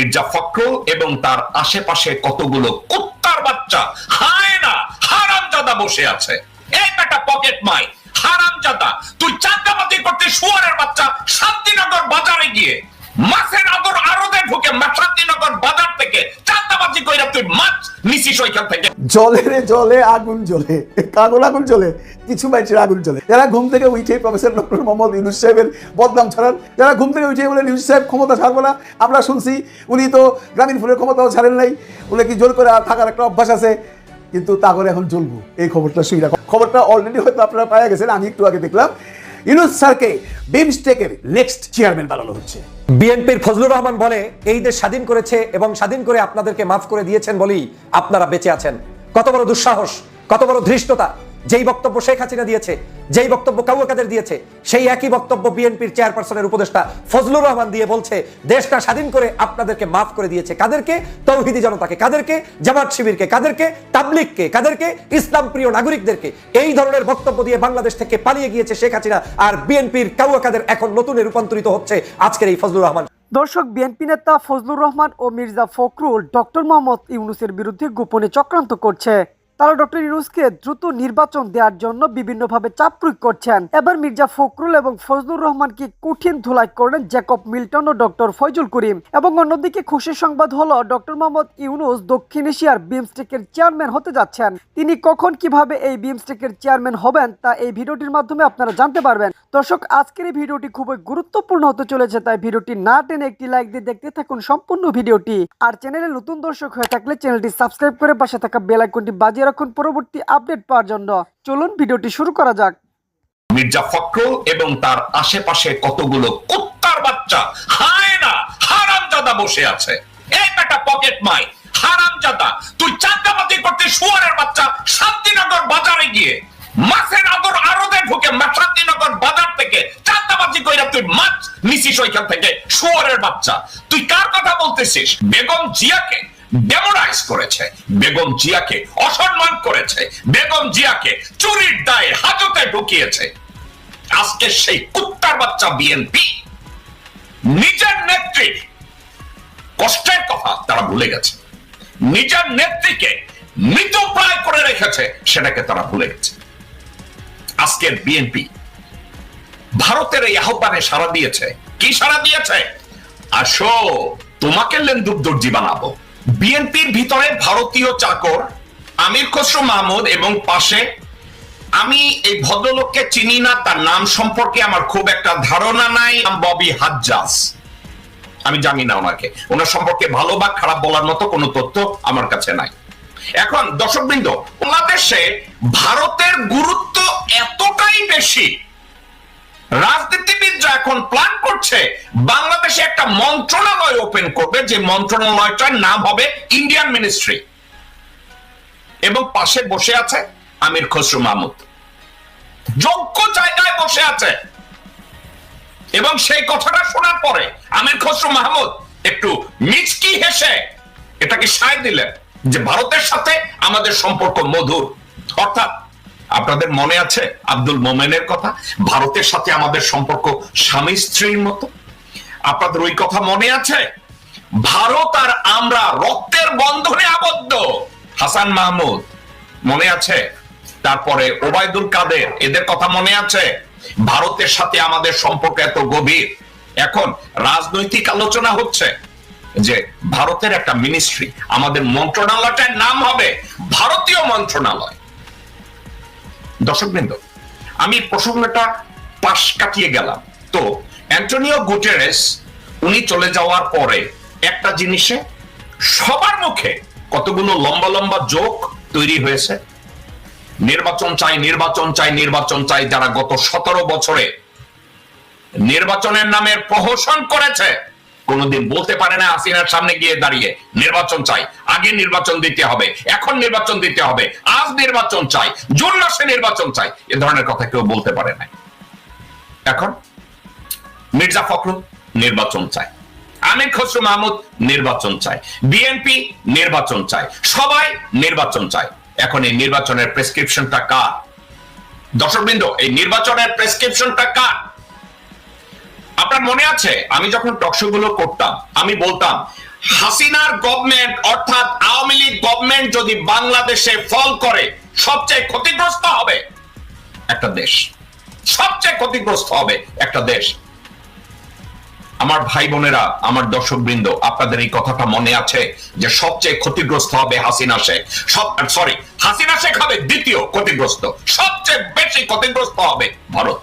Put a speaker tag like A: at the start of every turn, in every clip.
A: মির্জা ফখরুল এবং তার আশেপাশে কতগুলো কুত্তার বাচ্চা হায়না হারামজাদা বসে আছে। এই বেটা পকেট মাই হারামজাদা, তুই চাঁদাবাজি করতে শুয়ারের বাচ্চা শান্তিনগর বাজারে গিয়ে মাছের আড়তে ঢুকে শান্তিনগর বাজার থেকে চাঁদাবাজি কইরা তুই মাছ নিছিস ওইখান থেকে।
B: জলে রে জলে আগুন জ্বলে, কাগল আগুন জ্বলে, কিছু মানুষের আগুন জ্বলে। যারা ঘুম থেকে উঠে প্রফেসর ডক্টর মোহাম্মদ ইউনূস সাহেবের বদনাম ছড়ান, যারা ঘুম থেকে উঠে বলে ইউনূস সাহেব ক্ষমতা ছাড়বো না, আমরা শুনছি উনি তো গ্রামীণ ফোনের ক্ষমতাও ছাড়েন নাই, বলে কি জোর করে থাকার একটা অভ্যাস আছে, কিন্তু তা করে এখন জ্বলবো। এই খবরটা শুই না, খবরটা অলরেডি হয়তো আপনারা পাওয়া গেছেন। আমি একটু আগে দেখলাম ইউনূস স্যারকে বিমস্টেকের নেক্সট চেয়ারম্যান বানানো হচ্ছে।
C: বিএনপির ফজলুর রহমান বলে এই দেশ স্বাধীন করেছে এবং স্বাধীন করে আপনাদেরকে মাফ করে দিয়েছেন বলেই আপনারা বেঁচে আছেন। কত বড় দুঃসাহস, কত বড় ধৃষ্টতা! যেই বক্তব্য শেখ হাসিনা দিয়েছে, যেই বক্তব্য কাউয়া কাদের দিয়েছে, সেই একই বক্তব্য বিএনপির চেয়ারপারসনের উপদেষ্টা ফজলুর রহমান দিয়ে বলছে দেশটা স্বাধীন করে আপনাদেরকে মাফ করে দিয়েছে। কাদেরকে? তৌহিদি জনতাকে। কাদেরকে? জামাত শিবিরকে। কাদেরকে? তাবলিগকে। কাদেরকে? ইসলাম প্রিয় নাগরিকদেরকে। এই ধরনের বক্তব্য দিয়ে বাংলাদেশ থেকে পালিয়ে গিয়েছে শেখ হাসিনা, আর বিএনপির কাউয়া কাদের এখন নতুনে রূপান্তরিত হচ্ছে আজকের এই ফজলুর রহমান।
D: দর্শক, বিএনপি নেতা ফজলুর রহমান ও মির্জা ফখরুল ডক্টর মোহাম্মদ ইউনূসের বিরুদ্ধে গোপনে চক্রান্ত করছে। তারা ডক্টর ইউনূসকে দ্রুত নির্বাচন দেওয়ার জন্য বিভিন্নভাবে চাপ প্রয়োগ করছেন। এবার মির্জা ফখরুল এবং ফজলুর রহমানকে কঠিন ধুলাই করলেন জ্যাকব মিল্টন ও ডক্টর ফয়জুল করিম। এবং অন্যদিকে খুশির সংবাদ হলো ডক্টর মোহাম্মদ ইউনূস দক্ষিণ এশিয়ার বিমস্টেকের চেয়ারম্যান হতে যাচ্ছেন। তিনি কখন কিভাবে এই বিমস্টেকের চেয়ারম্যান হবেন তা এই ভিডিওটির মাধ্যমে আপনারা জানতে পারবেন। দর্শক, আজকের এই ভিডিওটি খুবই গুরুত্বপূর্ণ হতে চলেছে, তাই ভিডিওটি না টেনে একটি লাইক দিয়ে দেখতে থাকুন সম্পূর্ণ ভিডিওটি। আর চ্যানেলে নতুন দর্শক হয়ে থাকলে চ্যানেলটি সাবস্ক্রাইব করে পাশে থাকা বেল আইকনটি বাজিয়ে রাখুন পরবর্তী আপডেট পাওয়ার জন্য। চলুন ভিডিওটি শুরু করা যাক।
A: মির্জা ফখরুল এবং তার আশেপাশে কতগুলো কুত্তার বাচ্চা হায়না হারামজাদা বসে আছে। এই বেটা পকেট মাই হারামজাদা, তুই চাঁদাবাজি করতে শুয়ারের বাচ্চা শান্তিনগর বাজারে গিয়ে মাছের আড়তে ঢুকে শান্তিনগর বাজার থেকে চাঁদাবাজি কইরা তুই মাছ নিছিস ওইখান থেকে শুয়ারের বাচ্চা। তুই কার কথা বলতেছিস? বেগম জিয়াকে ডেমোরাইজ করেছে, বেগম জিয়াকে অসম্মান করেছে, বেগম জিয়াকে চুরির দায়ে হাজতে ঢুকিয়েছে। আজকে সেই কুত্তার বাচ্চা বিএনপি নিজের নেত্রী কষ্টের কথা তারা ভুলে গেছে, নিজের নেত্রীকে মৃতপ্রায় করে রেখেছে, সেটাকে তারা ভুলে গেছে। আজকের বিএনপি ভারতের এই আহ্বানে সাড়া দিয়েছে। কি সাড়া দিয়েছে? আসো তোমাকে লেন্দুক দর্জি বানাবো। বিএনপির ভিতরে ভারতীয় চাকর আমির খসরু মাহমুদ এবং পাশে, আমি এই ভদ্রলোককে চিনি না, তার নাম সম্পর্কে আমার খুব একটা ধারণা নাই, ববি হাজ্জাজ, আমি জানি না ওনাকে, ওনার সম্পর্কে ভালো বা খারাপ বলার মতো কোনো তথ্য আমার কাছে নাই। এখন দর্শকবৃন্দ, বাংলাদেশে ভারতের গুরুত্ব এতটাই বেশি, রাজনীতিবিদরা এখন প্ল্যান করছে বাংলাদেশে একটা মন্ত্রণালয় ওপেন করবে, যে মন্ত্রণালয়টার নাম হবে ইন্ডিয়ান মিনিস্ট্রি, এবং পাশে বসে আছে আমির খসরু মাহমুদ, যোগ্য জায়গায় বসে আছে। এবং সেই কথাটা শোনার পরে আমির খসরু মাহমুদ একটু মিচকি হেসে এটাকে সায় দিলেন যে ভারতের সাথে আমাদের সম্পর্ক মধুর। অর্থাৎ আপনাদের মনে আছে আব্দুল মোমেনের কথা, ভারতের সাথে আমাদের সম্পর্ক স্বামী স্ত্রীর মতো। আপনাদের ওই কথা মনে আছে? ভারত আর আমরা রক্তের বন্ধনে আবদ্ধ। হাসান মাহমুদ মনে আছে? তারপরে ওবায়দুল কাদের, এদের কথা মনে আছে? ভারতের সাথে আমাদের সম্পর্ক এত গভীর। এখন রাজনৈতিক আলোচনা হচ্ছে যে ভারতের একটা মিনিস্ট্রি, আমাদের মন্ত্রণালয়টার নাম হবে ভারতীয় মন্ত্রণালয়। দর্শকবৃন্দ, আমি প্রসঙ্গটা পাশ কাটিয়ে গেলাম। তো অ্যান্টোনিও গুটেরেস উনি চলে যাওয়ার পরে একটা জিনিসে সবার মুখে কতগুলো লম্বা লম্বা জোক তৈরি হয়েছে। নির্বাচন চাই, নির্বাচন চাই, নির্বাচন চাই। যারা গত 17 বছরে নির্বাচনের নামে প্রহসন করেছে, কোনদিন বলতে পারে না হাসিনার সামনে গিয়ে দাঁড়িয়ে নির্বাচন চাই, আগে নির্বাচন দিতে হবে, এখন নির্বাচন দিতে হবে, আজ নির্বাচন চাই, জুন মাসে নির্বাচন চাই, এ ধরনের কথা কেউ বলতে পারে না। এখন মির্জা ফখরুল নির্বাচন চায়, আমির খসরু মাহমুদ নির্বাচন চায়, বিএনপি নির্বাচন চায়, সবাই নির্বাচন চায়। এখন এই নির্বাচনের প্রেসক্রিপশনটা কার? দর্শকবৃন্দ, এই নির্বাচনের প্রেসক্রিপশনটা কার? আপনার মনে আছে আমি যখন টকশো গুলো করতাম, আমি বলতাম হাসিনার গভর্নমেন্ট অর্থাৎ আওয়ামী লীগ গভর্নমেন্ট যদি বাংলাদেশে ফল করে সবচেয়ে ক্ষতিগ্রস্ত হবে একটা দেশ, সবচেয়ে ক্ষতিগ্রস্ত হবে একটা দেশ। আমার ভাই বোনেরা, আমার দর্শক বৃন্দ, আপনাদের এই কথাটা মনে আছে যে সবচেয়ে ক্ষতিগ্রস্ত হবে হাসিনা শেখ, হাসিনা শেখ হবে দ্বিতীয় ক্ষতিগ্রস্ত, সবচেয়ে বেশি ক্ষতিগ্রস্ত হবে ভারত।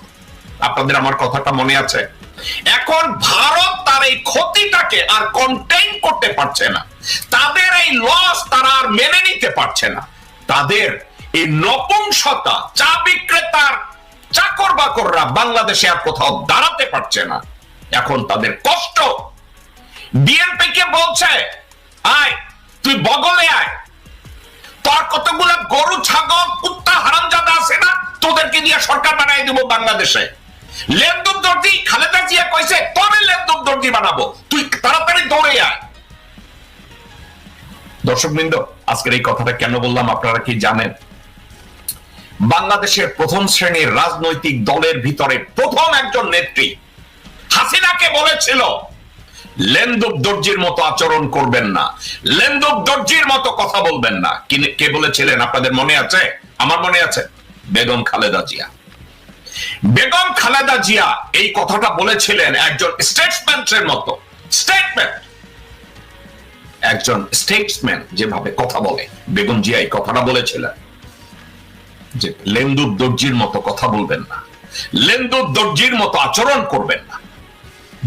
A: আপনাদের আমার কথাটা মনে আছে? এখন ভারত তার এই ক্ষতিটাকে আর কন্টেইন করতে পারছে না, তাদের এই লস তারা আর মেনে নিতে পারছে না, তাদের এই নপুংসতা, চা বিক্রেতার চাকর বাকররা বাংলাদেশে আর কোথাও দাঁড়াতে পারছে না। এখন তাদের কষ্ট। বিএনপি কে বলছে আয় তুই বগলে আয়, তোর কতগুলো গরু ছাগল কুত্তা হারামজাদা আছে না, তোদেরকে দিয়ে সরকার বানাই দেবো বাংলাদেশে। লেন্দুর দর্জি খালেদা জিয়া কইছে তবে লেন্দুর দর্জি বানাবো, তুই তাড়াতাড়ি দৌড়ে আয়। দর্শকবৃন্দ, আজকের এই কথাটা কেন বললাম আপনারা কি জানেন? বাংলাদেশের প্রথম শ্রেণীর রাজনৈতিক দলের ভিতরে প্রথম একজন নেত্রী হাসিনাকে বলেছিল লেন্দুক দর্জির মতো আচরণ করবেন না, লেন্দুক দর্জির মতো কথা বলবেন না। কে বলেছিলেন আপনাদের মনে আছে? আমার মনে আছে, বেগম খালেদা জিয়া। বেগম খালেদা জিয়া এই কথাটা বলেছিলেন একজন স্টেটসম্যানের মতো। একজন স্টেটসম্যান যেভাবে কথা বলে, বেগম জিয়া এই কথাটা বলেছিলেন যে লেন্দুক দর্জির মতো কথা বলবেন না, লেন্দুক দর্জির মতো আচরণ করবেন না।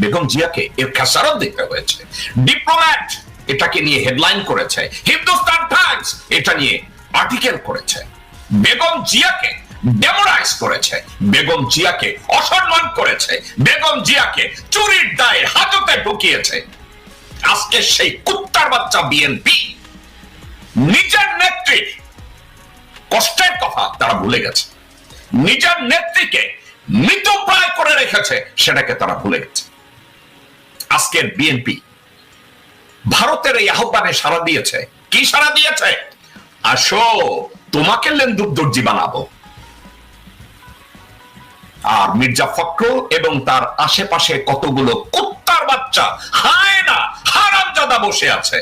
A: বেগম জিয়াকে এর খেসারত দিতে হয়েছে। ডিপ্লোম্যাট এটাকে নিয়ে হেডলাইন করেছে, হিন্দুস্তান টাইমস এটা নিয়ে আর্টিকেল করেছে। বেগম জিয়াকে ডেমোরাইজ করেছে, বেগম জিয়াকে অসম্মান করেছে, বেগম জিয়াকে চুরির দায়ে হাজতে ঢুকিয়েছে। আজকে সেই কুত্তার বাচ্চা বিএনপি নিজের নেত্রী কষ্টের কথা তারা ভুলে গেছে, নিজের নেত্রীকে মৃতপ্রায় করে রেখেছে সেটাকে তারা ভুলে গেছে। আজকের বিএনপি ভারতের এই আহ্বানে সাড়া দিয়েছে। কি সাড়া দিয়েছে? আসো তোমাকে লেন্দুক দর্জি বানাবো। আর মির্জা ফখরুল এবং তার আশেপাশে কতগুলো কুত্তার বাচ্চা হায়না হারামজাদা বসে আছে।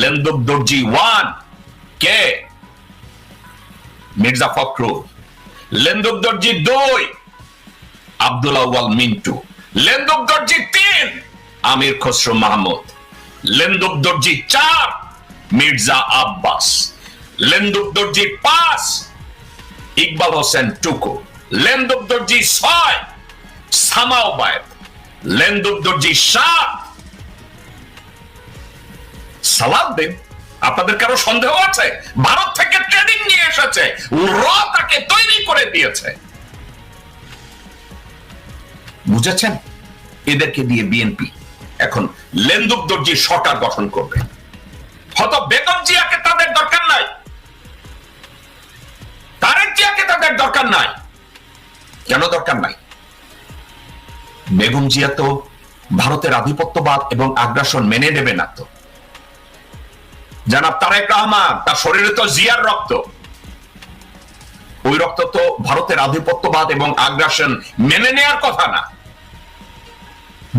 A: লেন্দুক দর্জি 1 কে? মির্জা ফখরুল। লেন্দুক দর্জি 2 আব্দুল আউয়াল মিন্টু। লেন্দুক দর্জি 3 আমির খসরু মাহমুদ। লেন্দুক দর্জি 4 মির্জা আব্বাস। লেন্দুক দর্জি 5 ইকবাল হোসেন টুকু। লেন্দুক দর্জি 6 সামাও বায়েদ। লেন্দুক দর্জি 7 সালাউদ্দিন। আপনাদের কারো সন্দেহ আছে? ভারত থেকে ট্রেনিং নিয়ে এসেছে, র তাকে তৈরি করে দিয়েছে। বুঝেছেন? এদেরকে দিয়ে বিএনপি এখন লেন্দুক দর্জি সরকার গঠন করবে। হয়তো বেগম জিয়াকে তাদের দরকার নাই, তারেক জিয়াকে তাদের দরকার নাই। কেন দরকার নাই? বেগম জিয়া তো ভারতের আধিপত্যবাদ এবং আগ্রাসন মেনে নেবে না। তো জানাব তারেক রহমান, তার শরীরে তো জিয়ার রক্ত, ওই রক্ত তো ভারতের আধিপত্যবাদ এবং আগ্রাসন মেনে নেওয়ার কথা না।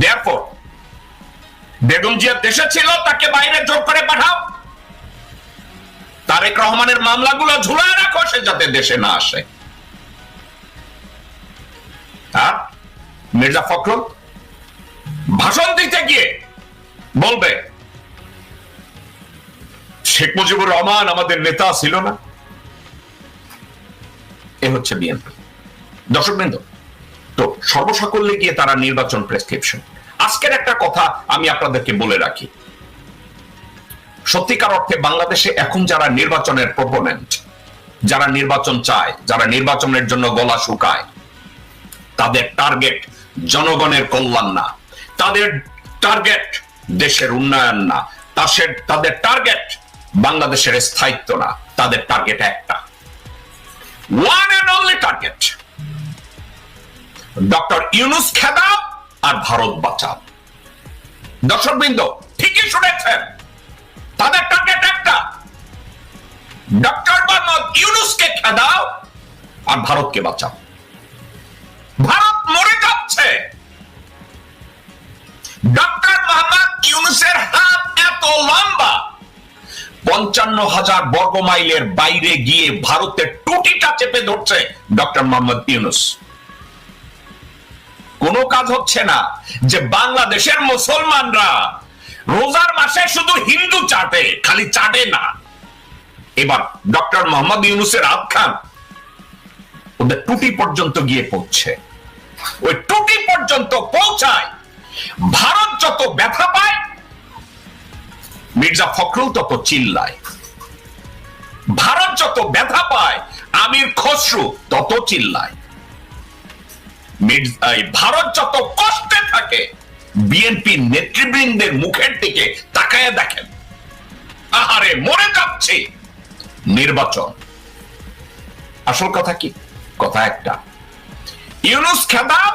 A: Therefore, বেগম জিয়া দেশে ছিল, তাকে বাইরে জোর করে পাঠাও। তারেক রহমানের মামলাগুলো ঝুলায় রাখো, সে যাতে দেশে না আসে। আর মির্জা ফখরুল ভাষণ দিতে গিয়ে বলবে শেখ মুজিবুর রহমান আমাদের নেতা ছিল না। এ হচ্ছে বিএনপি। দর্শকবৃন্দ, তো সর্বসাকল্যে গিয়ে তারা নির্বাচন প্রেসক্রিপশন। আজকের একটা কথা আমি আপনাদেরকে বলে রাখি, সত্যিকার অর্থে বাংলাদেশে এখন যারা নির্বাচনের প্রপোনেন্ট, যারা নির্বাচন চায়, যারা নির্বাচনের জন্য গলা শুকায়, তাদের টার্গেট জনগণের কল্যাণ না, তাদের টার্গেট দেশের উন্নয়ন না, তাদের টার্গেট বাংলাদেশের স্থায়িত্ব না, তাদের টার্গেট একটা, one and only target, doctor Yunus খেদাও আর ভারত বাঁচাও। দর্শকবৃন্দ, ঠিকই শুনেছেন, তাদের টার্গেট একটা, ডক্টর মোহাম্মদ ইউনূসকে খেদাও আর ভারতকে বাঁচাও। ভারত মরে যাচ্ছে, ডক্টর মোহাম্মদ ইউনূসের হাত এত লম্বা, 55,000 বর্গ মাইলের বাইরে গিয়ে ভারতের টুটিটা চেপে ধরছে ডক্টর মোহাম্মদ ইউনূস। কোনো কাজ হচ্ছে না যে বাংলাদেশের মুসলমানরা রোজার মাসে শুধু হিন্দু চাটে, খালি চাটে না, এবার ডক্টর মোহাম্মদ ইউনূসের হাত খান ওদের টুটি পর্যন্ত গিয়ে পৌঁছে। ওই টুটি পর্যন্ত পৌঁছায় ভারত যত ব্যথা পায়, মির্জা ফখরুল তত চিল্লায়। ভারত যত ব্যথা পায়, আমির খসরু তত চিল্লায়। ভারত যত কষ্টে থাকে, বিএনপি নেতৃবৃন্দের মুখের দিকে তাকায় দেখেন, আহারে মরে যাচ্ছে। নির্বাচন, আসল কথা কি? কথা একটা, ইউনূস খেদাও,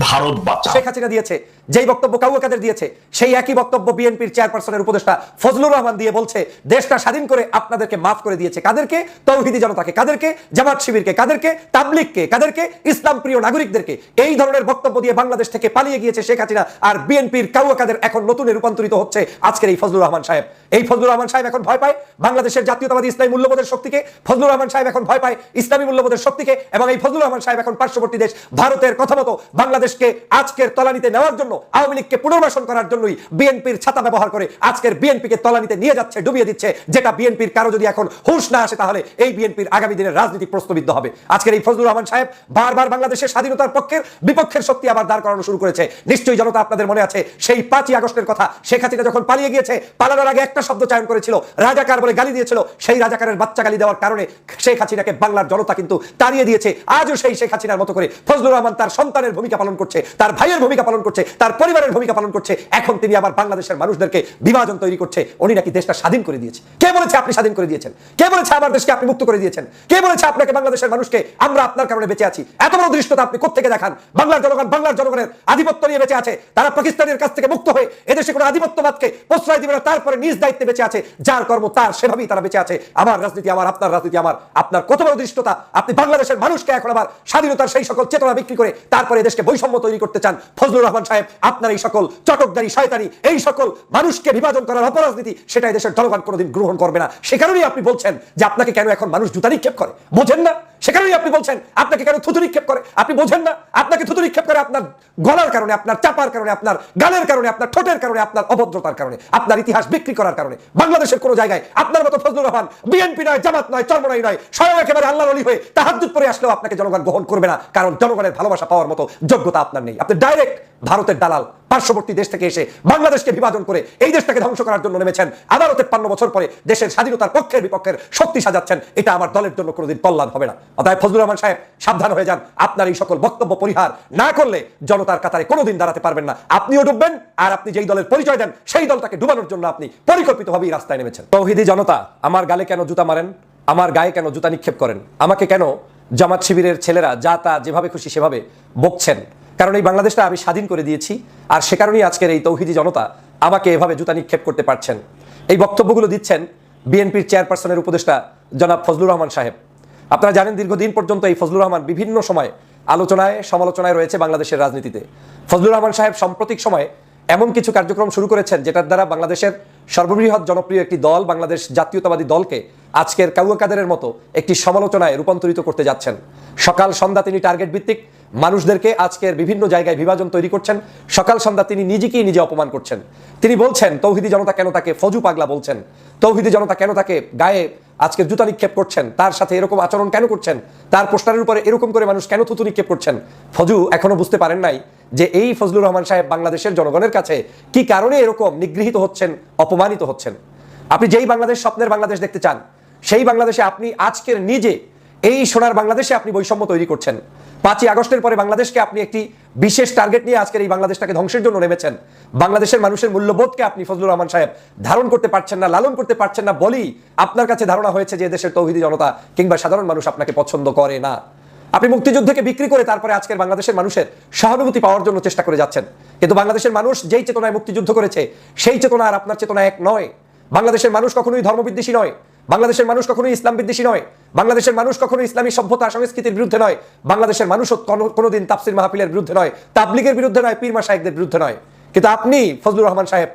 A: ভারত বাঁচাও।
C: শেখ হাসিনা দিয়েছে যেই বক্তব্য কাউয়া কাদের দিয়েছে, সেই একই বক্তব্য বিএনপির চেয়ারপারসনের উপদেষ্টা ফজলুর রহমান দিয়ে বলছে দেশটা স্বাধীন করে আপনাদেরকে মাফ করে দিয়েছে। কাদেরকে? তৌহিদি জনতাকে। কাদেরকে? জামাত শিবিরকে। কাদেরকে? তাবলিগকে। কাদেরকে? ইসলাম প্রিয় নাগরিকদেরকে। এই ধরনের বক্তব্য দিয়ে বাংলাদেশ থেকে পালিয়ে গিয়েছে শেখ হাসিনা, আর বিএনপির কাউয়া কাদের এখন নতুন রূপান্তরিত হচ্ছে আজকের এই ফজলুর রহমান সাহেব। এই ফজলুর রহমান সাহেব এখন ভয় পায় বাংলাদেশের জাতীয়তাবাদী ইসলামী মূল্যবোধের শক্তিকে। ফজলুর রহমান সাহেব এখন ভয় পায় ইসলামী মূল্যবোধের শক্তিকে, এবং এই ফজলুর রহমান সাহেব এখন পার্শ্ববর্তী দেশ ভারতের কথা মতো বাংলাদেশকে আজকের তলানিতে নেওয়ার জন্য, আওয়ামী লীগকে পুনর্বাসন করার জন্যই বিএনপির ছাতা ব্যবহার করে আজকের বিএনপিকে তলানিতে নিয়ে যাচ্ছে, ডুবিয়ে দিচ্ছে। যেটা বিএনপির কারো যদি এখন হুঁশ না আসে, তাহলে এই বিএনপির আগামী দিনের রাজনীতি প্রশ্নবিদ্ধ হবে। আজকের এই ফজলুর রহমান সাহেব বারবার বাংলাদেশের স্বাধীনতার পক্ষের বিপক্ষের শক্তি আবার দাঁড় করানো শুরু করেছে। নিশ্চয়ই জনতা আপনাদের মনে আছে সেই 5ই আগস্টের কথা। শেখ হাসিনা যখন পালিয়ে গিয়েছে, পালানোর আগে একটা শব্দ চয়ন করেছিল, রাজাকার বলে গালি দিয়েছিল। সেই রাজাকারের বাচ্চা গালি দেওয়ার কারণে শেখ হাসিনাকে বাংলার জনতা কিন্তু তাড়িয়ে দিয়েছে। আজও সেই শেখ হাসিনার মতো করে ফজলুর রহমান তার সন্তানের ভূমিকা পালন করছে, তার ভাইয়ের ভূমিকা পালন করছে, তার পরিবারের ভূমিকা পালন করছে। এখন তিনি আবার বাংলাদেশের মানুষদেরকে বিভাজন তৈরি করছে। উনি নাকি দেশটা স্বাধীন করে দিয়েছে। কে বলেছে আপনি স্বাধীন করে দিয়েছেন? কে বলেছে আমার দেশকে আপনি মুক্ত করে দিয়েছেন? কে বলেছে আপনাকে বাংলাদেশের মানুষকে আমরা আপনার কারণে বেঁচে আছি? এত বড় দৃশ্যতা আপনি কোত্থেকে দেখান? বাংলার জনগণ বাংলার জনগণের আধিপত্য নিয়ে বেঁচে আছে। তারা পাকিস্তানের কাছ থেকে মুক্ত হয়ে এদেশে কোনো আধিপত্যবাদকে প্রশ্রয় দিবে না, তারপরে নিজ দায়িত্বে বেঁচে আছে। যার কর্ম তার, সেভাবেই তারা বেঁচে আছে। আমার রাজনীতি আমার, আপনার রাজনীতি আমার। আপনার কত বড় দৃশ্যতা! আপনি বাংলাদেশের মানুষকে এখন আবার স্বাধীনতার সেই সকল চেতনা বিক্রি করে তারপরে দেশকে বৈষম্য তৈরি করতে চান। ফজলুর রহমান সাহেব, আপনার এই সকল চটকদারি, শয়তানি, এই সকল মানুষকে বিভাজন করার অপরাজনীতি, সেটাই দেশের জনগণ কোনোদিন গ্রহণ করবে না। সে কারণেই আপনি বলছেন যে আপনাকে কেন এখন মানুষ জুতা নিক্ষেপ করে, বোঝেন না? সে কারণেই আপনি বলছেন আপনাকে কেন থুতু নিক্ষেপ করে, আপনি বোঝেন না? আপনাকে থুতু নিক্ষেপ করে আপনার গলার কারণে, আপনার চাপার কারণে, আপনার গালের কারণে, আপনার ঠোঁটের কারণে, আপনার অভদ্রতার কারণে, আপনার ইতিহাস বিক্রি করার কারণে। বাংলাদেশের কোনো জায়গায় আপনার মতো ফজলুর রহমান বিএনপি নয়, জামাত নয়, চরমনাই নয়, স্বয়ং একেবারে আল্লাহর ওলি হয়ে তাহাজ্জুদ পড়ে আসলেও আপনাকে জনগণ গ্রহণ করবে না, কারণ জনগণের ভালোবাসা পাওয়ার মতো যোগ্যতা আপনার নেই। আপনি ডাইরেক্ট ভারতের দালাল, পার্শ্ববর্তী দেশ থেকে এসে বাংলাদেশকে বিভাজন করে এই দেশটাকে ধ্বংস করার জন্য নেমেছেন। আদালতে 53 বছর পরে দেশের স্বাধীনতার পক্ষের বিপক্ষের শক্তি সাজাচ্ছেন। এটা আমার দলের জন্য কোনোদিন কল্যাণ হবে না। অতএব ফজলুর রহমান সাহেব, সাবধান হয়ে যান। আপনার এই সকল বক্তব্য পরিহার না করলে জনতার কাতারে কোনোদিন দাঁড়াতে পারবেন না। আপনিও ডুববেন, আর আপনি যেই দলের পরিচয় দেন সেই দলটাকে ডুবানোর জন্য আপনি পরিকল্পিতভাবেই রাস্তায় নেমেছেন। তৌহিদি জনতা, আমার গালে কেন জুতা মারেন? আমার গায়ে কেন জুতা নিক্ষেপ করেন? আমাকে কেন জামাত শিবিরের ছেলেরা যা তা যেভাবে খুশি সেভাবে বকছেন? কারণ এই বাংলাদেশটা আমি স্বাধীন করে দিয়েছি, আর সে কারণেই আজকের এই তৌহিদি জনতা আমাকে এভাবে জুতা নিক্ষেপ করতে পারছেন। এই বক্তব্যগুলো দিচ্ছেন বিএনপির চেয়ারপারসনের উপদেষ্টা জনাব ফজলুর রহমান সাহেব। আপনারা জানেন দীর্ঘদিন পর্যন্ত এই ফজলুর রহমান বিভিন্ন সময় আলোচনায় সমালোচনায় রয়েছে বাংলাদেশের রাজনীতিতে। ফজলুর রহমান সাহেব সাম্প্রতিক সময়ে এমন কিছু কার্যক্রম শুরু করেছেন যেটার দ্বারা বাংলাদেশের সর্ববৃহৎ জনপ্রিয় একটি দল, বাংলাদেশ জাতীয়তাবাদী দলকে আজকের কাউয়া কাদেরের মতো একটি সমালোচনায় রূপান্তরিত করতে যাচ্ছেন। সকাল সন্ধ্যা তিনি টার্গেট ভিত্তিক মানুষদেরকে আজকের বিভিন্ন জায়গায় বিভাজন তৈরি করছেন। সকাল সন্ধ্যা তিনি নিজেকেই নিজে অপমান করছেন। তিনি বলছেন তৌহিদি জনতা কেন তাকে ফজু পাগলা বলছেন, তৌহিদি জনতা কেন তাকে গায়ে আজকের জুতা নিক্ষেপ করছেন, তার সাথে এরকম আচরণ কেন করছেন, তার পোস্টারের উপরে এরকম করে মানুষ কেন থুতু নিক্ষেপ করছেন। ফজু এখনো বুঝতে পারেন নাই যে এই ফজলুর রহমান সাহেব বাংলাদেশের জনগণের কাছে কি কারণে এরকম নিগৃহীত হচ্ছেন, অপমানিত হচ্ছেন। আপনি যেই বাংলাদেশ, স্বপ্নের বাংলাদেশ দেখতে চান, সেই বাংলাদেশে আপনি আজকের নিজে এই সোনার বাংলাদেশে আপনি বৈষম্য তৈরি করছেন। 5ই আগস্টের পরে বাংলাদেশকে আপনি একটি বিশেষ টার্গেট নিয়ে আজকের এই বাংলাদেশটাকে ধ্বংসের জন্য নেমেছেন। বাংলাদেশের মানুষের মূল্যবোধকে আপনি ফজলুর রহমান সাহেব ধারণ করতে পারছেন না, লালন করতে পারছেন না বলেই আপনার কাছে ধারণা হয়েছে যে দেশের তৌহিদি জনতা কিংবা সাধারণ মানুষ আপনাকে পছন্দ করে না। আপনি মুক্তিযুদ্ধকে বিক্রি করে তারপরে আজকের বাংলাদেশের মানুষের সহানুভূতি পাওয়ার জন্য চেষ্টা করে যাচ্ছেন। কিন্তু বাংলাদেশের মানুষ যেই চেতনায় মুক্তিযুদ্ধ করেছে সেই চেতনা আর আপনার চেতনা এক নয়। বাংলাদেশের মানুষ কখনোই ধর্মবিদ্বেষী নয়, বাংলাদেশের মানুষ কখনোই ইসলাম বিদ্বেষী নয়, বাংলাদেশের মানুষ কখনোই ইসলামী সভ্যতা সংস্কৃতির বিরুদ্ধে নয়, বাংলাদেশের মানুষও কোনোদিন তাফসির মাহফিলের বিরুদ্ধে নয়, তাবলিগের বিরুদ্ধে নয়, পীর মাশায়েখদের বিরুদ্ধে নয়। কিন্তু আপনি ফজলুর রহমান সাহেব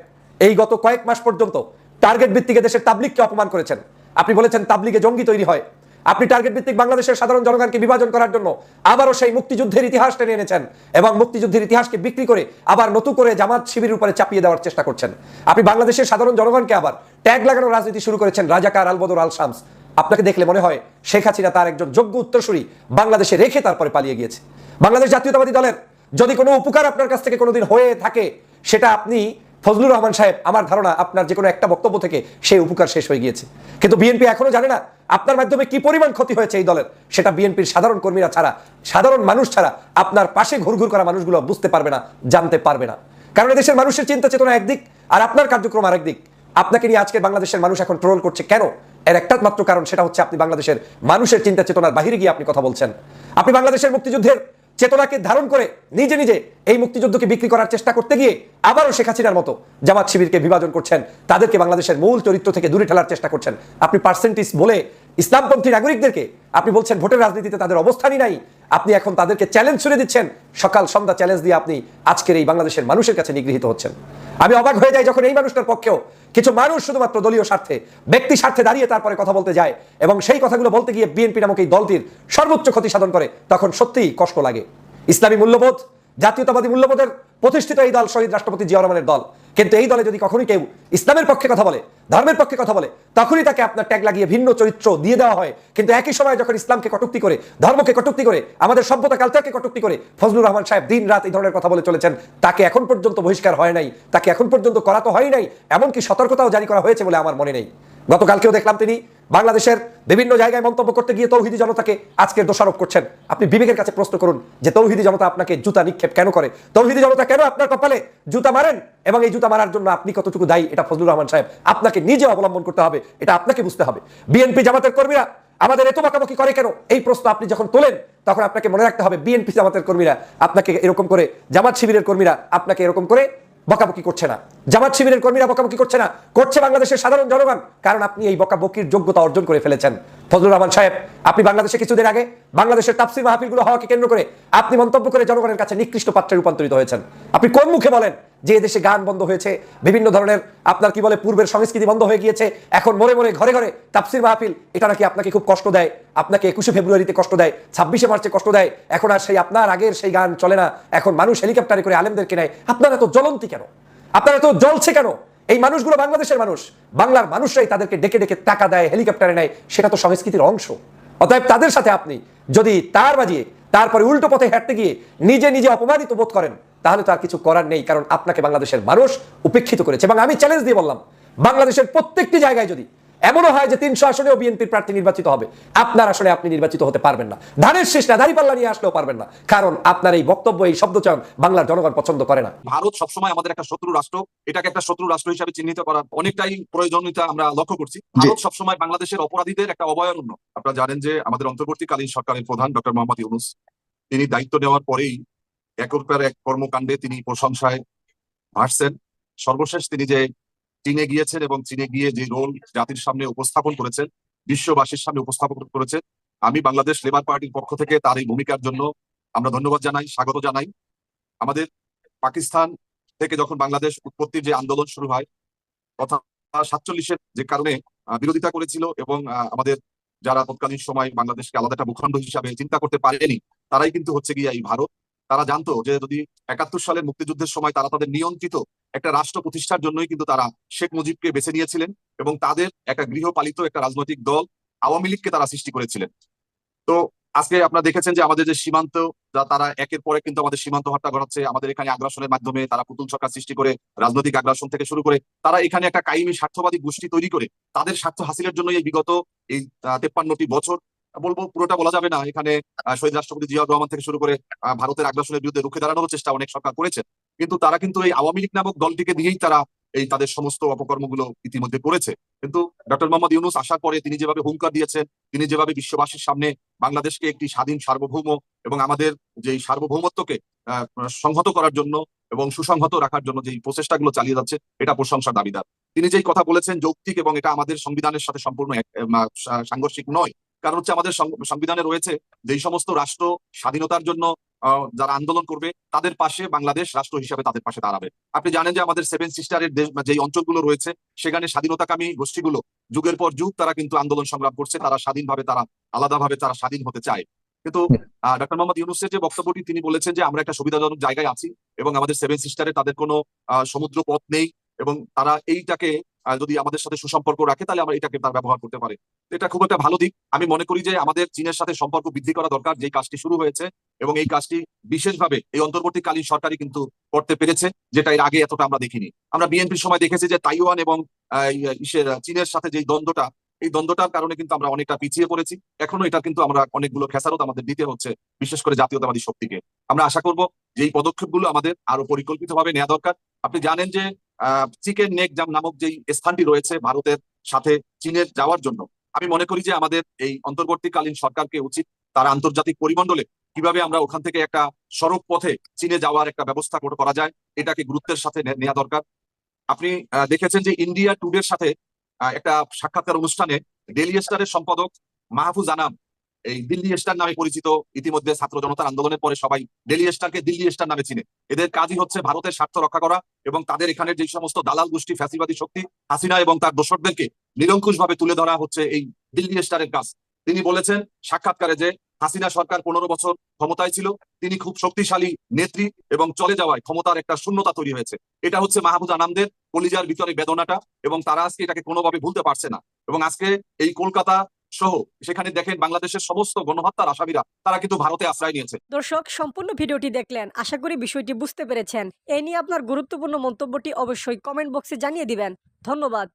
C: এই গত কয়েক মাস পর্যন্ত টার্গেট ভিত্তিকে দেশের তাবলিগকে অপমান করেছেন। আপনি বলেছেন তাবলিগে জঙ্গি তৈরি হয়। আপনি টার্গেট ভিত্তিক বাংলাদেশের সাধারণ জনগণকে বিভাজন করার জন্য আবারও সেই মুক্তিযুদ্ধের ইতিহাস টেনে এনেছেন এবং মুক্তিযুদ্ধের ইতিহাসকে বিক্রি করে আবার নতুন করে জামাত শিবিরের উপরে চাপিয়ে দেওয়ার চেষ্টা করছেন। আপনি বাংলাদেশের সাধারণ জনগণকে আবার ট্যাগ লাগানোর রাজনীতি শুরু করেছেন, রাজাকার, আলবদর, আল শামস। আপনাকে দেখলে মনে হয় শেখ হাসিনা তার একজন যোগ্য উত্তরসূরি বাংলাদেশে রেখে তারপরে পালিয়ে গিয়েছে। বাংলাদেশ জাতীয়তাবাদী দলের যদি কোনো উপকার আপনার কাছ থেকে কোনোদিন হয়ে থাকে, সেটা আপনি ফজলুর রহমান সাহেব, আমার ধারণা আপনার যে কোনো একটা বক্তব্য থেকে সেই উপকার শেষ হয়ে গিয়েছে। কিন্তু বিএনপি এখনো জানে না আপনার মাধ্যমে কি পরিমাণ ক্ষতি হয়েছে এই দলের। সেটা বিএনপির সাধারণ কর্মীরা ছাড়া, সাধারণ মানুষ ছাড়া আপনার পাশে ঘুরঘুর করা মানুষগুলো বুঝতে পারবে না, জানতে পারবে না। কারণ দেশের মানুষের চিন্তা চেতনা একদিক, আর আপনার কার্যক্রম আরেক দিক। আপনাকে নিয়ে আজকে বাংলাদেশের মানুষ এখন ট্রোল করছে কেন? এর একটা মাত্র কারণ, সেটা হচ্ছে আপনি বাংলাদেশের মানুষের চিন্তা চেতনার বাহিরে গিয়ে আপনি কথা বলছেন। আপনি বাংলাদেশের মুক্তিযুদ্ধের চেতনাকে ধারণ করে নিজে নিজে এই মুক্তিযুদ্ধকে বিক্রি করার চেষ্টা করতে গিয়ে আবারও শেখ হাসিনার মতো জামাত শিবিরকে বিভাজন করছেন, তাদেরকে বাংলাদেশের মূল চরিত্র থেকে দূরে ঠেলার চেষ্টা করছেন। আপনি পার্সেন্টেজ বলে ইসলামপন্থী নাগরিকদেরকে আপনি বলছেন ভোটের রাজনীতিতে তাদের অবস্থানই নাই। আপনি এখন তাদেরকে চ্যালেঞ্জ ছুড়ে দিচ্ছেন, সকাল সন্ধ্যা চ্যালেঞ্জ দিয়ে আপনি আজকের এই বাংলাদেশের মানুষের কাছে নিগৃহীত হচ্ছেন। আমি অবাক হয়ে যাই যখন এই মানুষটার পক্ষেও কিছু মানুষ শুধুমাত্র দলীয় স্বার্থে, ব্যক্তি স্বার্থে দাঁড়িয়ে তারপরে কথা বলতে যায় এবং সেই কথাগুলো বলতে গিয়ে বিএনপি নামক এই দলটির সর্বোচ্চ ক্ষতি সাধন করে, তখন সত্যিই কষ্ট লাগে। ইসলামী মূল্যবোধ, জাতীয়তাবাদী মূল্যবোধের প্রতিষ্ঠিত এই দল শহীদ রাষ্ট্রপতি জিয়া রহমানের দল। কিন্তু এই দলে যদি কখনোই কেউ ইসলামের পক্ষে কথা বলে, ধর্মের পক্ষে কথা বলে, তখনই তাকে আপনার ট্যাগ লাগিয়ে ভিন্ন চরিত্র দিয়ে দেওয়া হয়। কিন্তু একই সময় যখন ইসলামকে কটূক্তি করে, ধর্মকে কটূক্তি করে, আমাদের সভ্যতা কালচারকে কটূক্তি করে ফজলুর রহমান সাহেব দিন রাত এই ধরনের কথা বলে চলেছেন, তাকে এখন পর্যন্ত বহিষ্কার হয় নাই, তাকে এখন পর্যন্ত করা তো হয় নাই, এমনকি সতর্কতাও জারি করা হয়েছে বলে আমার মনে নেই। গতকালকেও দেখলাম তিনি বাংলাদেশের বিভিন্ন জায়গায় মন্তব্য করতে গিয়ে তৌহিদি জনতাকে আজকের দোষারোপ করছেন। আপনি বিবেকের কাছে প্রশ্ন করুন যে তৌহিদি জনতা আপনাকে জুতা নিক্ষেপ কেন করে, তৌহিদি জনতা কেন আপনার কপালে জুতা মারেন, এবং এই জুতা মারার জন্য আপনি কতটুকু দায়ী এটা ফজলুর রহমান সাহেব আপনাকে নিজে অবলম্বন করতে হবে, এটা আপনাকে বুঝতে হবে। বিএনপি জামাতের কর্মীরা আমাদের এত বকাবকি করে কেন, এই প্রশ্ন আপনি যখন তোলেন তখন আপনাকে মনে রাখতে হবে বিএনপি জামাতের কর্মীরা আপনাকে এরকম করে, জামাত শিবিরের কর্মীরা আপনাকে এরকম করে বকাবকি করছে না, জামাত শিবিরের কর্মীরা বকাবকি করছে না, করছে বাংলাদেশের সাধারণ জনগণ। কারণ আপনি এই বকাবকির যোগ্যতা অর্জন করে ফেলেছেন। ফজলুর রহমান সাহেব, আপনি বাংলাদেশে কিছুদিন আগে বাংলাদেশের তাফসীর মাহফিলগুলো হওয়াকে কেন্দ্র করে আপনি মন্তব্য করে জনগণের কাছে নিকৃষ্ট পাত্রে রূপান্তরিত হয়েছেন। আপনি কোন মুখে বলেন যে দেশে গান বন্ধ হয়েছে, বিভিন্ন ধরনের আপনার কি বলে পূর্বের সংস্কৃতি বন্ধ হয়ে গিয়েছে, এখন মোড়ে মোড়ে ঘরে ঘরে তাফসীর মাহফিল, এটা নাকি আপনাকে খুব কষ্ট দেয়, আপনাকে 21শে ফেব্রুয়ারিতে কষ্ট দেয়, 26শে মার্চে কষ্ট দেয়, এখন আর সেই আপনার আগের সেই গান চলে না, এখন মানুষ হেলিকপ্টারে করে আলেমদেরকে নেয়। আপনারা তো জ্বলন্তি কেন, আপনারা তো জ্বলছে কেন? এই মানুষগুলো বাংলাদেশের মানুষ, বাংলার মানুষরাই তাদেরকে ডেকে ডেকে টাকা দেয়, হেলিকপ্টারে নেয়, সেটা তো সংস্কৃতির অংশ। অতএব তাদের সাথে আপনি যদি তার বাজিয়ে তারপরে উল্টো পথে হাঁটতে গিয়ে নিজে নিজে অপমানিত বোধ করেন, তাহলে তো আর কিছু করার নেই, কারণ আপনাকে বাংলাদেশের মানুষ উপেক্ষিত করেছে। এবং আমি চ্যালেঞ্জ দিয়ে বললাম, বাংলাদেশের প্রত্যেকটি জায়গায় যদি এমনও হয় যে 300 আসনেও বিএনপির প্রার্থী নির্বাচিত হবে, আপনার আসনে আপনি নির্বাচিত হতে পারবেন না, ধানের শেষ না দাঁড়িপাল্লা নিয়ে আসলেও পারবেন না, কারণ আপনার এই বক্তব্য, এই শব্দচয়ন বাংলার জনগণ পছন্দ করে না।
E: ভারত সবসময় আমাদের একটা শত্রু রাষ্ট্র, এটাকে একটা শত্রু রাষ্ট্র হিসেবে চিহ্নিত করার অনেকটাই প্রয়োজনীয়তা আমরা লক্ষ্য করছি। ভারত সবসময় বাংলাদেশের অপরাধীদের একটা অভয়ারণ্য। আপনারা জানেন যে আমাদের অন্তর্বর্তীকালীন সরকারের প্রধান ডক্টর মোহাম্মদ ইউনূস, তিনি দায়িত্ব নেওয়ার পরেই একের পর এক কর্মকাণ্ডে তিনি প্রশংসায় ভাসছেন। সর্বশেষ তিনি যে চীনে গিয়েছেন এবং চীনে গিয়ে যে রোল জাতির সামনে উপস্থাপন করেছেন, বিশ্ববাসীর সামনে উপস্থাপন করেছেন, আমি বাংলাদেশ লেবার পার্টির পক্ষ থেকে তার এই ভূমিকার জন্য আমরা ধন্যবাদ জানাই, স্বাগত জানাই। আমাদের পাকিস্তান থেকে যখন বাংলাদেশ উৎপত্তির যে আন্দোলন শুরু হয়, তথা 47-এর যে কারণে বিরোধিতা করেছিল এবং আমাদের যারা তৎকালীন সময় বাংলাদেশকে আলাদা একটা ভূখণ্ড হিসাবে চিন্তা করতে পারেনি, তারাই কিন্তু হচ্ছে গিয়ে এই ভারত। তারা জানতো যে যদি 71 সালের মুক্তিযুদ্ধের সময় তারা তাদের নিয়ন্ত্রিত একটা রাষ্ট্র প্রতিষ্ঠার জন্যই কিন্তু তারা শেখ মুজিবকে বেছে নিয়েছিলেন এবং তাদের একটা গৃহপালিত একটা রাজনৈতিক দল আওয়ামী লীগকে তারা সৃষ্টি করেছিলেন। তো আজকে আপনারা দেখেছেন যে আমাদের যে সীমান্ত, তারা একের পরে কিন্তু আমাদের সীমান্ত হত্যা ঘটাচ্ছে, আমাদের এখানে আগ্রাসনের মাধ্যমে তারা পুতুল সরকার সৃষ্টি করে, রাজনৈতিক আগ্রাসন থেকে শুরু করে তারা এখানে একটা কায়েমি স্বার্থবাদী গোষ্ঠী তৈরি করে তাদের স্বার্থ হাসিলের জন্য এই বিগত এই 53টি বছর, বলবো পুরোটা বলা যাবে না, এখানে শহীদ রাষ্ট্রপতি জিয়াউর রহমান থেকে শুরু করে ভারতের আগ্রাসনের বিরুদ্ধে রুখে দাঁড়ানোর চেষ্টা অনেক সরকার করেছে, কিন্তু তারা কিন্তু এই আওয়ামী লীগ নামক দলটিকে দিয়েই তারা এই তাদের সমস্ত অপকর্মগুলো ইতিমধ্যে করেছে। কিন্তু ডক্টর মোহাম্মদ ইউনূস আসার পরে তিনি যেভাবে হুঙ্কার দিয়েছেন, তিনি যেভাবে বিশ্ববাসীর সামনে বাংলাদেশকে একটি স্বাধীন সার্বভৌম এবং আমাদের যে সার্বভৌমত্বকে সংহত করার জন্য এবং সুসংহত রাখার জন্য যে প্রচেষ্টাগুলো চালিয়ে যাচ্ছে, এটা প্রশংসার দাবিদার। তিনি যেই কথা বলেছেন যৌক্তিক এবং এটা আমাদের সংবিধানের সাথে সম্পূর্ণ সাংঘর্ষিক নয়, কারণ হচ্ছে আমাদের সংবিধানে রয়েছে যেই সমস্ত রাষ্ট্র স্বাধীনতার জন্য যারা আন্দোলন করবে তাদের পাশে বাংলাদেশ রাষ্ট্র হিসেবে তাদের পাশে দাঁড়াবে। আপনি জানেন যে আমাদের 7 সিস্টারের দেশ যেই অঞ্চলগুলো রয়েছে সেখানে স্বাধীনতাকামী গোষ্ঠীগুলো যুগের পর যুগ তারা কিন্তু আন্দোলন সংগ্রাম করছে, তারা স্বাধীনভাবে তারা আলাদাভাবে তারা স্বাধীন হতে চায়। কিন্তু ডক্টর মোহাম্মদ ইউনূসের যে বক্তব্যটি তিনি বলেছেন যে আমরা একটা সুবিধাজনক জায়গায় আছি এবং আমাদের 7 সিস্টারে তাদের কোনো সমুদ্র পথ নেই এবং তারা এইটাকে যদি আমাদের সাথে সুসম্পর্ক রাখে তাহলে আমরা এটাকে তার ব্যবহার করতে পারে। এটা খুব একটা ভালো দিক। আমি মনে করি যে আমাদের চীনের সাথে সম্পর্ক বৃদ্ধি করা দরকার, যেই কাজটি শুরু হয়েছে এবং এই কাজটি বিশেষভাবে এই অন্তর্বর্তীকালীন সরকারই কিন্তু করতে পেরেছে, যেটা এর আগে এতটা আমরা দেখিনি। আমরা বিএনপির সময় দেখেছি যে তাইওয়ান এবং চীনের সাথে যেই দ্বন্দ্বটা, এই দ্বন্দ্বটার কারণে কিন্তু আমরা অনেকটা পিছিয়ে পড়েছি। এখনো এটা কিন্তু আমরা অনেকগুলো খেসারত আমাদের দিতে হচ্ছে, বিশেষ করে জাতীয়তাবাদী শক্তিকে। আমরা আশা করব যে এই পদক্ষেপগুলো আমাদের আরো পরিকল্পিতভাবে নেওয়া দরকার। আপনি জানেন যে চিকেন নেক নামক যেই স্থানটি রয়েছে ভারতের সাথে চীনের যাওয়ার জন্য, আমি মনে করি যে আমাদের এই অন্তর্বর্তীকালীন সরকারকে উচিত তারা আন্তর্জাতিক পরিমণ্ডলে কিভাবে আমরা ওখান থেকে একটা সড়ক পথে চীনে যাওয়ার একটা ব্যবস্থা করা যায় এটাকে গুরুত্বের সাথে নেওয়া দরকার। আপনি দেখেছেন যে ইন্ডিয়া টুডের সাথে একটা সাক্ষাৎকার অনুষ্ঠানে ডেইলি স্টারের সম্পাদক মাহফুজ আনাম, এই দিল্লি স্টার নামে পরিচিত, ইতিমধ্যে ছাত্র জনতার আন্দোলনের পরে সবাই ডেইলি স্টারকে দিল্লি স্টার নামে চিনে। এদের কাজই হচ্ছে ভারতের স্বার্থ রক্ষা করা এবং তাদের এখানে যে সমস্ত দালাল গোষ্ঠী ফ্যাসিবাদী শক্তি হাসিনা এবং তার দোসরদেরকে নিরঙ্কুশ ভাবে তুলে ধরা হচ্ছে এই দিল্লি স্টারের কাজ। তিনি বলেছেন সাক্ষাৎকারে যে হাসিনা সরকার 15 বছর ক্ষমতায় ছিল, তিনি খুব শক্তিশালী নেত্রী এবং চলে যাওয়ায় ক্ষমতার একটা শূন্যতা তৈরি হয়েছে। এটা হচ্ছে মাহফুজ আনামদের কলিজার ভিতরে বেদনাটা এবং তারা আজকে এটাকে কোনোভাবে ভুলতে পারছে না। এবং আজকে এই কলকাতা সহ সেখানে দেখেন বাংলাদেশের সমস্ত গণহত্যার আসামিরা তারা কিন্তু ভারতে আশ্রয় নিয়েছে।
F: দর্শক, সম্পূর্ণ ভিডিওটি দেখলেন, আশা করি বিষয়টি বুঝতে পেরেছেন। এই নিয়ে আপনার গুরুত্বপূর্ণ মন্তব্যটি অবশ্যই কমেন্ট বক্সে জানিয়ে দিবেন। ধন্যবাদ।